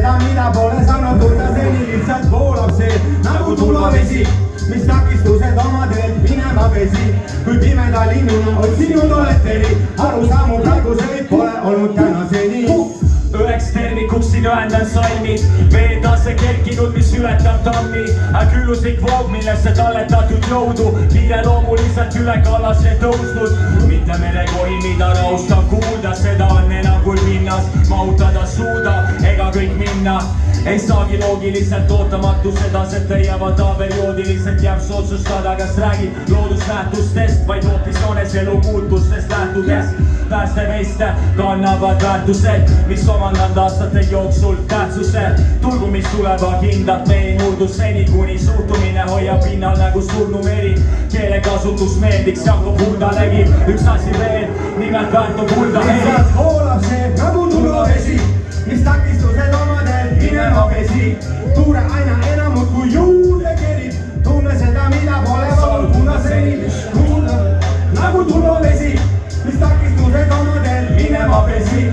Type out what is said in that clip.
seda, mida pole saanud tunda seni, lihtsalt voolab see nagu tulvavesi, mis takistused oma teelt minema pesi. Kui pimeda linnuna otsinud oled teri, arusaamu praeguseid pole olnud tänaseni. Üheks tervikuks siin ühendan salmid, veetase kerkinud, mis ületab tammi. Külluslik voog, millesse talletatud jõudu, kiireloomuliselt üle kallase tõusnud. Mitte merekohi, mida raustab kuulda, seda on enam kui linnas mahutada suuda ega kõik minna. Ei saagi loogiliselt ootamatu sedaselt leiavad perioodiliselt jääb otsustada, kas räägib loodusnähtustest, vaid hoopis joones elu muutustest lähtudes. Päästemeiste kannavad väärtused, mis omandanud aastate jooksul tähtsuse. Tulgu, mis tuleva kindlalt, me ei murdu seni, kuni suhtumine hoiab pinnal nagu surnu meri. Keelekasutus meeldiks Jakob Hurdalegi, üks asi veel, nimelt väärt on kulda heli. Lihtsalt voolab see nagu tulvavesi, mis takistused omadel minema pesi. Tuure aina enamut kui juurde kerib, tunne seda, mida pole saanud punaseni. Nagu tulvavesi, mis takistused omadel minema pesi.